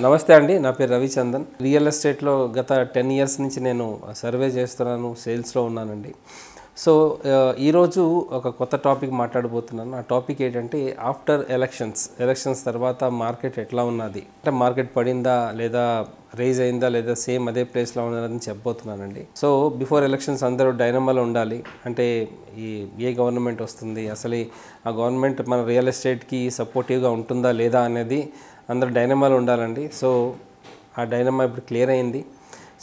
నమస్తే అండి, నా పేరు రవిచందన్. రియల్ ఎస్టేట్లో గత 10 ఇయర్స్ నుంచి నేను సర్వే చేస్తున్నాను, సేల్స్లో ఉన్నానండి. సో ఈరోజు ఒక కొత్త టాపిక్ మాట్లాడబోతున్నాను. ఆ టాపిక్ ఏంటంటే ఆఫ్టర్ ఎలక్షన్స్ తర్వాత మార్కెట్ ఎట్లా ఉన్నది, అంటే మార్కెట్ పడిందా లేదా రైజ్ అయిందా లేదా సేమ్ అదే ప్లేస్లో ఉన్నదని చెప్పబోతున్నానండి. సో బిఫోర్ ఎలక్షన్స్ అందరూ డైనమాలో ఉండాలి. అంటే ఏ గవర్నమెంట్ వస్తుంది, అసలు ఆ గవర్నమెంట్ మన రియల్ ఎస్టేట్కి సపోర్టివ్గా ఉంటుందా లేదా అనేది అందరూ డైనమాలో ఉండాలండి. సో ఆ డైనమా ఇప్పుడు క్లియర్ అయింది.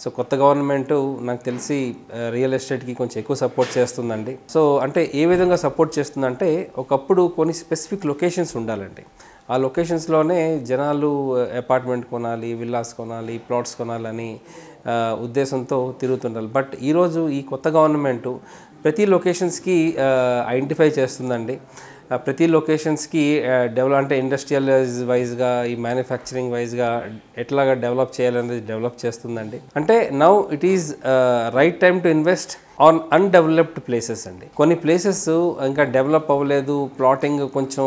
సో కొత్త గవర్నమెంట్ నాకు తెలిసి రియల్ ఎస్టేట్కి కొంచెం ఎక్కువ సపోర్ట్ చేస్తుందండి. సో అంటే ఏ విధంగా సపోర్ట్ చేస్తుందంటే, ఒకప్పుడు కొన్ని స్పెసిఫిక్ లొకేషన్స్ ఉండాలండి. ఆ లొకేషన్స్లోనే జనాలు అపార్ట్మెంట్ కొనాలి, విల్లాస్ కొనాలి, ప్లాట్స్ కొనాలని ఉద్దేశంతో తిరుగుతుండాలి. బట్ ఈరోజు ఈ కొత్త గవర్నమెంట్ ప్రతి లొకేషన్స్కి ఐడెంటిఫై చేస్తుందండి. ప్రతి లొకేషన్స్కి డెవలప్ అంటే ఇండస్ట్రియల్ వైజ్గా, ఈ మ్యానుఫ్యాక్చరింగ్ వైజ్గా ఎట్లాగా డెవలప్ చేయాలనేది డెవలప్ చేస్తుందండి. అంటే now it is right time to invest on undeveloped places అండి. కొన్ని ప్లేసెస్ ఇంకా డెవలప్ అవ్వలేదు, ప్లాటింగ్ కొంచెం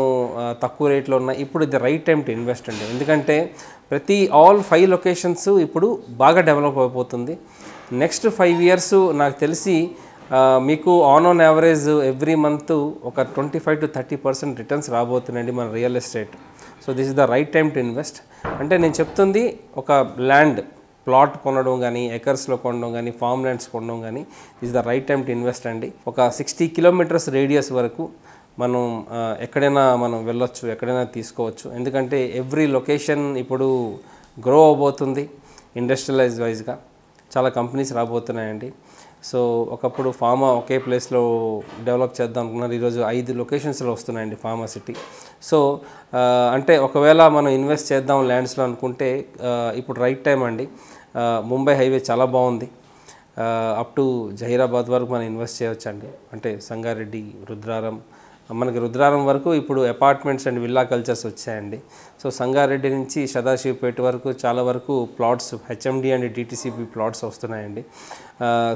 తక్కువ రేట్లో ఉన్నాయి. ఇప్పుడు ఇది రైట్ టైం టు ఇన్వెస్ట్ అండి. ఎందుకంటే ఆల్ 5 లొకేషన్స్ ఇప్పుడు బాగా డెవలప్ అయిపోతుంది. నెక్స్ట్ 5 ఇయర్స్ నాకు తెలిసి మీకు ఆన్ యావరేజ్ ఎవ్రీ మంత్ ఒక 25 to 30% రిటర్న్స్ రాబోతున్నాయండి మన real estate. So this is the right time to invest. అంటే నేను చెప్తుంది, ఒక ప్లాట్ కొనడం కానీ, ఎకర్స్లో కొనడం కానీ, ఫామ్ ల్యాండ్స్ కొనడం కానీ, this the right time to invest అండి. ఒక 60 kilometers రేడియస్ వరకు మనం ఎక్కడైనా మనం వెళ్ళొచ్చు, ఎక్కడైనా తీసుకోవచ్చు. ఎందుకంటే ఎవ్రీ లొకేషన్ ఇప్పుడు గ్రో అవబోతుంది. ఇండస్ట్రియలైజ్ వైజ్గా చాలా కంపెనీస్ రాబోతున్నాయండి. సో ఒకప్పుడు ఫార్మా ఒకే ప్లేస్లో డెవలప్ చేద్దాం అనుకున్నారు, ఈరోజు 5 లొకేషన్స్లో వస్తున్నాయండి ఫార్మా సిటీ. సో అంటే ఒకవేళ మనం ఇన్వెస్ట్ చేద్దాం ల్యాండ్స్లో అనుకుంటే ఇప్పుడు రైట్ టైం అండి. ముంబై హైవే చాలా బాగుంది. అప్ టు జహీరాబాద్ వరకు మనం ఇన్వెస్ట్ చేయవచ్చండి. అంటే సంగారెడ్డి, మనకి రుద్రారం వరకు ఇప్పుడు అపార్ట్మెంట్స్ అండ్ విల్లా కల్చర్స్ వచ్చాయండి. సో సంగారెడ్డి నుంచి సదాశివపేట వరకు చాలా వరకు plots HMD and DTCP plots వస్తున్నాయండి.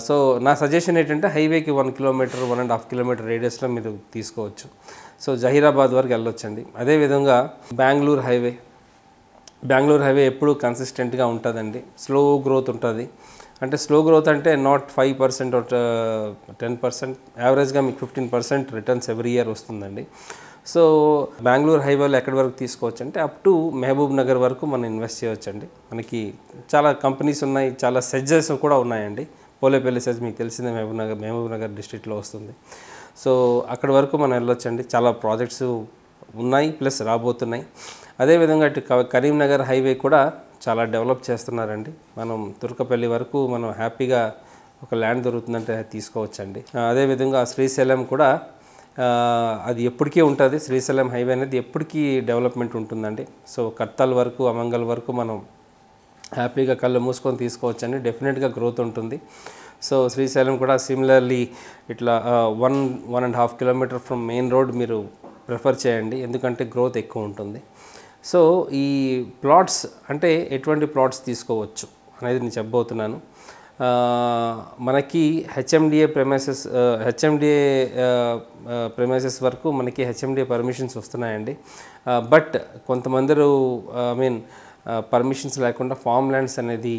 సో నా సజెషన్ ఏంటంటే హైవేకి 1 kilometer, 1.5 kilometer రేడియస్లో మీరు తీసుకోవచ్చు. సో జహీరాబాద్ వరకు వెళ్ళొచ్చండి. అదేవిధంగా బెంగళూరు హైవే ఎప్పుడు కన్సిస్టెంట్గా ఉంటుందండి. స్లో గ్రోత్ ఉంటుంది. అంటే స్లో గ్రోత్ అంటే నాట్ 5% or 10%, యావరేజ్గా మీకు 15% రిటర్న్స్ ఎవ్రీ ఇయర్ వస్తుందండి. సో బెంగళూరు హైవేలో ఎక్కడి వరకు తీసుకోవచ్చు అంటే అప్ టు మహబూబ్ నగర్ వరకు మనం ఇన్వెస్ట్ చేయవచ్చండి. మనకి చాలా కంపెనీస్ ఉన్నాయి, చాలా సెడ్జెస్ కూడా ఉన్నాయండి. పోలేపల్లి సెజ్ మీకు తెలిసిందే, మహబూబ్ నగర్ డిస్ట్రిక్ట్లో వస్తుంది. సో అక్కడి వరకు మనం వెళ్ళొచ్చండి. చాలా ప్రాజెక్ట్స్ ఉన్నాయి, ప్లస్ రాబోతున్నాయి. అదేవిధంగా ఇటు కరీంనగర్ హైవే కూడా చాలా డెవలప్ చేస్తున్నారండి. మనం తుర్కపల్లి వరకు మనం హ్యాపీగా ఒక ల్యాండ్ దొరుకుతుందంటే తీసుకోవచ్చండి. అదేవిధంగా శ్రీశైలం కూడా అది ఎప్పటికీ ఉంటుంది. శ్రీశైలం హైవే అనేది ఎప్పటికీ డెవలప్మెంట్ ఉంటుందండి. సో కర్తాల్ వరకు, అమంగల్ వరకు మనం హ్యాపీగా కళ్ళు మూసుకొని తీసుకోవచ్చండి. డెఫినెట్గా గ్రోత్ ఉంటుంది. సో శ్రీశైలం కూడా సిమిలర్లీ ఇట్లా 1.5 kilometer ఫ్రమ్ మెయిన్ రోడ్ మీరు ప్రిఫర్ చేయండి, ఎందుకంటే గ్రోత్ ఎక్కువ ఉంటుంది. సో ఈ ప్లాట్స్ అంటే ఎటువంటి ప్లాట్స్ తీసుకోవచ్చు అనేది నేను చెప్పబోతున్నాను. మనకి హెచ్ఎండిఏ ప్రెమైసెస్ వరకు మనకి హెచ్ఎండిఏ పర్మిషన్స్ వస్తున్నాయండి. బట్ కొంతమంది పర్మిషన్స్ లేకుండా ఫామ్ ల్యాండ్స్ అనేది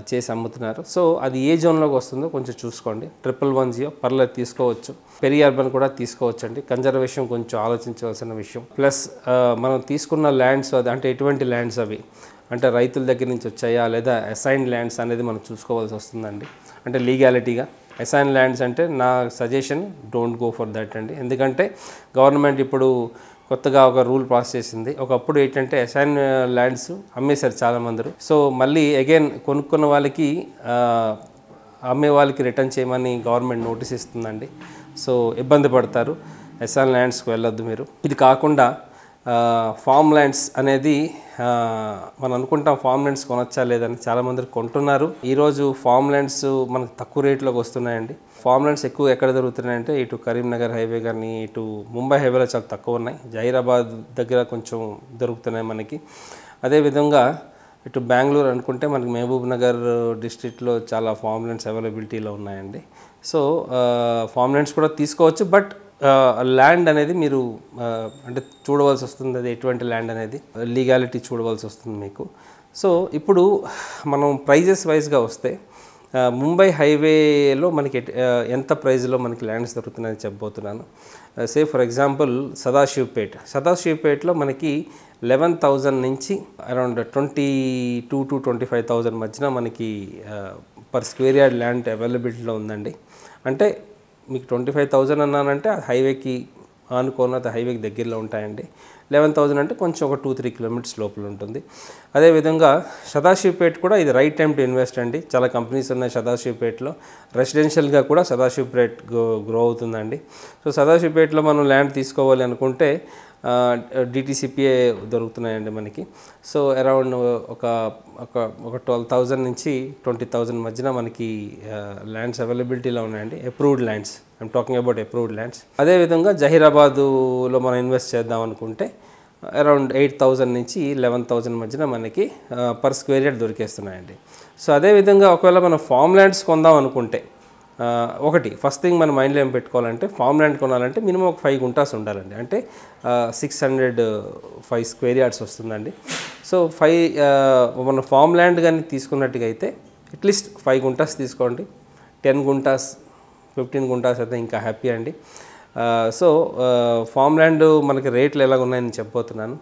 చేసి అమ్ముతున్నారు. సో అది ఏ జోన్లోకి వస్తుందో కొంచెం చూసుకోండి. 110 పర్లేదు తీసుకోవచ్చు. పెరి అర్బన్ కూడా తీసుకోవచ్చు అండి. కన్జర్వేషన్ కొంచెం ఆలోచించవలసిన విషయం. ప్లస్ మనం తీసుకున్న ల్యాండ్స్ అంటే ఎటువంటి ల్యాండ్స్ అవి అంటే రైతుల దగ్గర నుంచి వచ్చాయా లేదా అసైన్డ్ ల్యాండ్స్ అనేది మనం చూసుకోవాల్సి వస్తుందండి. అంటే లీగాలిటీగా అసైన్ ల్యాండ్స్ అంటే నా suggestion don't go for that అండి. ఎందుకంటే గవర్నమెంట్ ఇప్పుడు కొత్తగా ఒక రూల్ పాస్ చేసింది. ఒకప్పుడు ఏంటంటే అసైన్ ల్యాండ్స్ అమ్మేశారు చాలామంది. సో మళ్ళీ అగైన్ కొనుక్కున్న వాళ్ళకి అమ్మే వాళ్ళకి రిటర్న్ చేయమని గవర్నమెంట్ నోటీస్ ఇస్తుందండి. సో ఇబ్బంది పడతారు. అసైన్ ల్యాండ్స్కి వెళ్ళొద్దు మీరు. ఇది కాకుండా ఫామ్ ల్యాండ్స్ అనేది మనం అనుకుంటాం ఫామ్ ల్యాండ్స్ కొనొచ్చా లేదని, చాలామంది కొంటున్నారు. ఈరోజు ఫామ్ ల్యాండ్స్ మనకు తక్కువ రేట్లోకి వస్తున్నాయండి. ఫామ్ ల్యాండ్స్ ఎక్కువ ఎక్కడ దొరుకుతున్నాయంటే ఇటు కరీంనగర్ హైవే కానీ, ఇటు ముంబై హైవేలో చాలా తక్కువ ఉన్నాయి. జహీరాబాద్ దగ్గర కొంచెం దొరుకుతున్నాయి మనకి. అదేవిధంగా ఇటు బెంగళూరు అనుకుంటే మనకి మహబూబ్ నగర్ డిస్ట్రిక్ట్లో చాలా ఫామ్ ల్యాండ్స్ అవైలబిలిటీలో ఉన్నాయండి. సో ఫామ్ ల్యాండ్స్ కూడా తీసుకోవచ్చు. బట్ ల్యాండ్ అనేది మీరు అంటే చూడవలసి వస్తుంది, అది ఎటువంటి ల్యాండ్ అనేది లీగాలిటీ చూడవలసి వస్తుంది మీకు. సో ఇప్పుడు మనం ప్రైజెస్ వైజ్గా వస్తే ముంబై హైవేలో మనకి ఎంత ప్రైజ్లో మనకి ల్యాండ్స్ దొరుకుతున్నాయని చెప్పబోతున్నాను. సే ఫర్ ఎగ్జాంపుల్ సదాశివపేటలో మనకి 11,000 నుంచి అరౌండ్ 22,000 to 25,000 మధ్యన మనకి పర్ స్క్వేర్ యార్డ్ ల్యాండ్ అవైలబిలిటీలో ఉందండి. అంటే మీకు 25,000 అన్నానంటే హైవేకి ఆనుకోని హైవేకి దగ్గరలో ఉంటాయండి. 11,000 అంటే కొంచెం ఒక 2-3 కిలోమీటర్స్ లోపల ఉంటుంది. అదేవిధంగా సదాశివపేట కూడా ఇది రైట్ టైం టు ఇన్వెస్ట్ అండి. చాలా కంపెనీస్ ఉన్నాయి సదాశివపేటలో. రెసిడెన్షియల్గా కూడా సదాశివపేట గ్రో అవుతుందండి. సో సదాశివపేటలో మనం ల్యాండ్ తీసుకోవాలి అనుకుంటే డిటిసిపిఏ దొరుకుతున్నాయండి మనకి. సో అరౌండ్ ఒక 12,000 నుంచి 20,000 మధ్యన మనకి ల్యాండ్స్ అవైలబిలిటీలో ఉన్నాయండి. Approved lands, I'm talking about approved lands. అదేవిధంగా జహీరాబాదులో మనం ఇన్వెస్ట్ చేద్దాం అనుకుంటే అరౌండ్ 8,000 నుంచి 11,000 మధ్యన మనకి పర్ స్క్వేర్ యార్డ్ దొరికేస్తున్నాయండి. సో అదేవిధంగా ఒకవేళ మనం ఫామ్ ల్యాండ్స్ కొందాం అనుకుంటే ఒకటి ఫస్ట్ థింగ్ మన మైండ్లో ఏం పెట్టుకోవాలంటే ఫామ్ ల్యాండ్ కొనాలంటే మినిమం ఒక 5 గుంటాస్ ఉండాలండి. అంటే 605 స్క్వేర్ యార్డ్స్ వస్తుందండి. సో మన ఫామ్ ల్యాండ్ కానీ తీసుకున్నట్టుగా అయితే అట్లీస్ట్ 5 గుంటాస్ తీసుకోండి. 10 గుంటాస్ 15 గుంటాస్ అయితే ఇంకా హ్యాపీ అండి. సో ఫామ్ ల్యాండ్ మనకి రేట్లు ఎలాగ ఉన్నాయని చెప్పబోతున్నాను.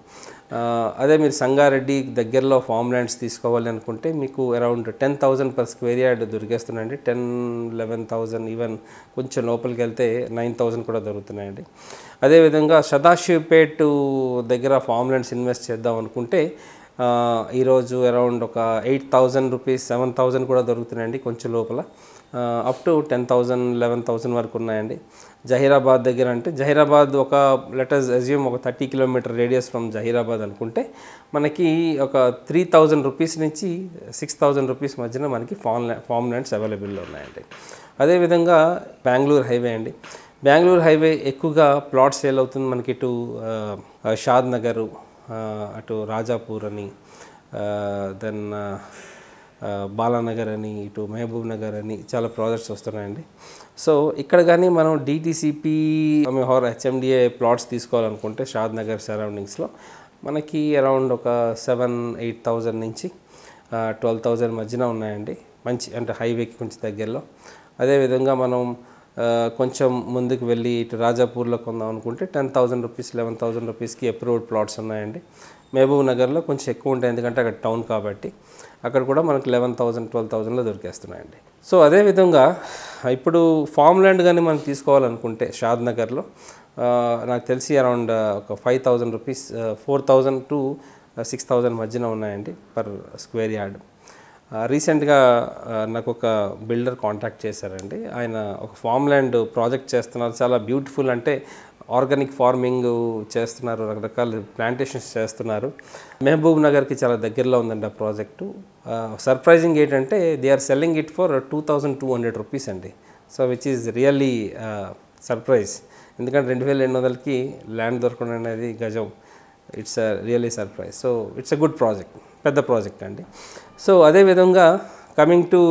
అదే మీరు సంగారెడ్డి దగ్గరలో ఫామ్ ల్యాండ్స్ తీసుకోవాలి అనుకుంటే మీకు అరౌండ్ 10,000 పర్ స్క్వేర్ యార్డ్ దొరికేస్తున్నాయండి. 10-11,000 ఈవెన్ కొంచెం లోపలికి వెళ్తే 9,000 కూడా దొరుకుతున్నాయండి. అదేవిధంగా సదాశివపేట దగ్గర ఫామ్ ల్యాండ్స్ ఇన్వెస్ట్ చేద్దాం అనుకుంటే ఈరోజు అరౌండ్ ఒక 8,000 రూపీస్ 7,000 కూడా దొరుకుతున్నాయండి కొంచెం లోపల. అప్ టు 10,000 11,000 వరకు ఉన్నాయండి. జహీరాబాద్ దగ్గర అంటే జహీరాబాద్ ఒక లెటర్స్ అజ్యూమ్ ఒక 30 కిలోమీటర్ రేడియస్ ఫ్రమ్ జహీరాబాద్ అనుకుంటే మనకి ఒక 3,000 రూపీస్ నుంచి 6,000 రూపీస్ మధ్యన మనకి ఫామ్ ల్యాండ్స్ అవైలబుల్లో ఉన్నాయండి. అదేవిధంగా బెంగళూరు హైవే అండి. బెంగళూరు హైవే ఎక్కువగా ప్లాట్ సేల్ అవుతుంది మనకి ఇటు షాద్ నగరు, అటు రాజాపూర్ అని, దెన్ బాలానగర్ అని, ఇటు మహబూబ్ నగర్ అని చాలా ప్రాజెక్ట్స్ వస్తున్నాయండి. సో ఇక్కడ కానీ మనం డిటిసిపి ఆర్ హెచ్ఎండిఏ ప్లాట్స్ తీసుకోవాలనుకుంటే షాద్ నగర్ సరౌండింగ్స్లో మనకి అరౌండ్ ఒక 7-8,000 నుంచి 12,000 మధ్యన ఉన్నాయండి. మంచి అంటే హైవేకి కొంచెం దగ్గరలో. అదేవిధంగా మనం కొంచెం ముందుకు వెళ్ళి ఇటు రాజాపూర్లో కొందాం అనుకుంటే 10,000 రూపీస్ 11,000 రూపీస్కి అప్రూవ్డ్ ప్లాట్స్ ఉన్నాయండి. మహబూబ్ నగర్లో కొంచెం ఎక్కువ ఉంటాయి ఎందుకంటే అక్కడ టౌన్ కాబట్టి. అక్కడ కూడా మనకు 11,000 12,000లో దొరికేస్తున్నాయండి. సో అదేవిధంగా ఇప్పుడు ఫామ్ ల్యాండ్ కానీ మనం తీసుకోవాలనుకుంటే షాద్ నగర్లో నాకు తెలిసి అరౌండ్ ఒక 5,000 రూపీస్ 4,000 to 6,000 మధ్యన ఉన్నాయండి పర్ స్క్వేర్ యార్డ్. రీసెంట్గా నాకు ఒక బిల్డర్ కాంటాక్ట్ చేశారండి. ఆయన ఒక ఫామ్ ల్యాండ్ ప్రాజెక్ట్ చేస్తున్నారు. చాలా బ్యూటిఫుల్, అంటే ఆర్గానిక్ ఫార్మింగ్ చేస్తున్నారు, రకరకాల ప్లాంటేషన్స్ చేస్తున్నారు. మహబూబ్ నగర్కి చాలా దగ్గరలో ఉందండి ఆ ప్రాజెక్టు. సర్ప్రైజింగ్ ఏంటంటే they are selling it for 2,200 rupees అండి. So which is really surprise. ఎందుకంటే 2,800కి ల్యాండ్ దొరకడం అనేది గజం, it's really surprise. So it's a good project, పెద్ద ప్రాజెక్ట్ అండి. సో అదేవిధంగా coming to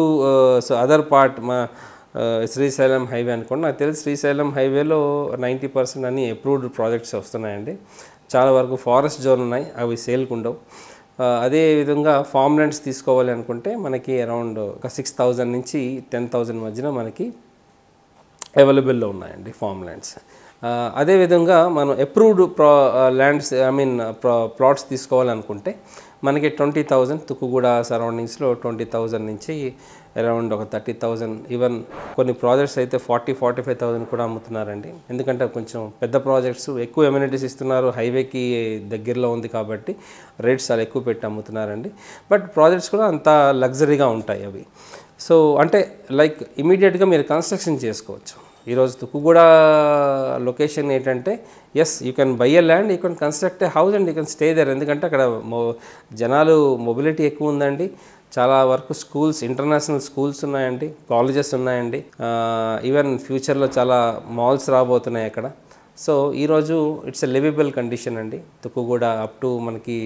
so other part మా శ్రీశైలం హైవే అనుకోండి. నాకు తెలిసి శ్రీశైలం హైవేలో 90% అన్ని అప్రూవ్డ్ ప్రాజెక్ట్స్ వస్తున్నాయండి. చాలా వరకు ఫారెస్ట్ జోన్ ఉన్నాయి, అవి సేల్కి ఉండవు. అదేవిధంగా ఫామ్ ల్యాండ్స్ తీసుకోవాలి అనుకుంటే మనకి అరౌండ్ ఒక 6,000 నుంచి 10,000 మధ్యన మనకి అవైలబుల్లో ఉన్నాయండి ఫామ్ ల్యాండ్స్. అదేవిధంగా మనం అప్రూవ్డ్ ల్యాండ్స్ ప్లాట్స్ తీసుకోవాలనుకుంటే మనకి 20,000 తుక్కుగూడ సరౌండింగ్స్లో 20,000 నుంచి అరౌండ్ ఒక 30,000, ఈవెన్ కొన్ని ప్రాజెక్ట్స్ అయితే 40-45,000 కూడా అమ్ముతున్నారండి. ఎందుకంటే కొంచెం పెద్ద ప్రాజెక్ట్స్, ఎక్కువ ఎమ్యూనిటీస్ ఇస్తున్నారు, హైవేకి దగ్గరలో ఉంది కాబట్టి రేట్స్ చాలా ఎక్కువ పెట్టి అమ్ముతున్నారండి. బట్ ప్రాజెక్ట్స్ కూడా అంత లగ్జరీగా ఉంటాయి అవి. సో అంటే లైక్ ఇమీడియట్గా మీరు కన్స్ట్రక్షన్ చేసుకోవచ్చు. ఈరోజు తుక్కుగూడ లొకేషన్ ఏంటంటే yes you can buy a land, you can construct a house and you can stay there. ఎందుకంటే అక్కడ జనాలు మొబిలిటీ ఎక్కువ ఉందండి. చాలా వరకు స్కూల్స్, ఇంటర్నేషనల్ స్కూల్స్ ఉన్నాయండి, కాలేజెస్ ఉన్నాయండి. ఈవెన్ ఫ్యూచర్లో చాలా మాల్స్ రాబోతున్నాయి అక్కడ. సో ఈరోజు ఇట్స్ ఎ లివబుల్ కండిషన్ అండి తుక్కుగూడ అప్ టు మనకి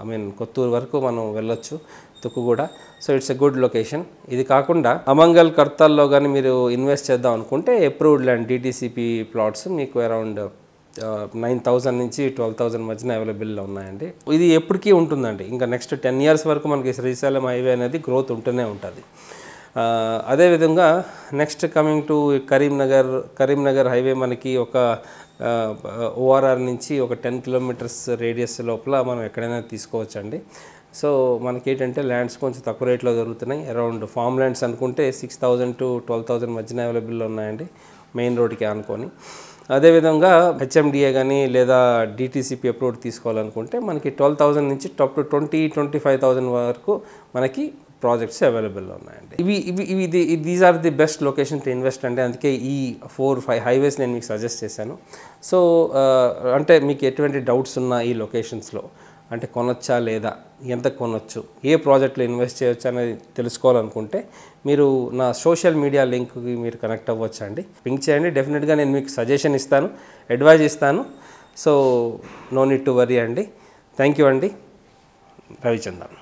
ఐ మీన్ కొత్తూరు వరకు మనం వెళ్ళొచ్చు Tukkuguda. So it's a good location. ఇది కాకుండా అమంగల్ కర్తాల్లో కానీ మీరు ఇన్వెస్ట్ చేద్దాం అనుకుంటే అప్రూవ్డ్ ల్యాండ్ DTCP ప్లాట్స్ మీకు అరౌండ్ 9,000 నుంచి 12,000 మధ్యన అవైలబుల్లో ఉన్నాయండి. ఇది ఎప్పటికీ ఉంటుందండి. ఇంకా నెక్స్ట్ 10 years వరకు మనకి శ్రీశైలం హైవే అనేది గ్రోత్ ఉంటూనే ఉంటుంది. అదేవిధంగా next coming to Karimnagar highway మనకి ఒక ORR నుంచి ఒక 10 kilometers రేడియస్ లోపల మనం ఎక్కడైనా తీసుకోవచ్చండి. సో మనకి ఏంటంటే ల్యాండ్స్ కొంచెం తక్కువ రేట్లో దొరుకుతున్నాయి. అరౌండ్ ఫామ్ ల్యాండ్స్ అనుకుంటే 6,000 to 12,000 మధ్యన అవైలబుల్లో ఉన్నాయండి మెయిన్ రోడ్కి ఆనుకొని. అదేవిధంగా HMDA కానీ లేదా DTCP అప్రూవ్ తీసుకోవాలనుకుంటే మనకి 12,000 నుంచి టాప్ టు 20,000-25,000 వరకు మనకి ప్రాజెక్ట్స్ అవైలబుల్లో ఉన్నాయండి. These are the best location to invest అంటే అందుకే ఈ 4-5 హైవేస్ నేను మీకు సజెస్ట్ చేశాను. సో అంటే మీకు ఎటువంటి డౌట్స్ ఉన్నా ఈ లొకేషన్స్లో అంటే కొనొచ్చా లేదా, ఎంత కొనొచ్చు, ఏ ప్రాజెక్ట్లో ఇన్వెస్ట్ చేయొచ్చు అనేది తెలుసుకోవాలనుకుంటే మీరు నా సోషల్ మీడియా లింక్కి మీరు కనెక్ట్ అవ్వచ్చు అండి. పింక్ చేయండి, డెఫినెట్గా నేను మీకు సజెషన్ ఇస్తాను, అడ్వైజ్ ఇస్తాను. So no need to worry అండి. థ్యాంక్ యూ అండి. రవిచందన్.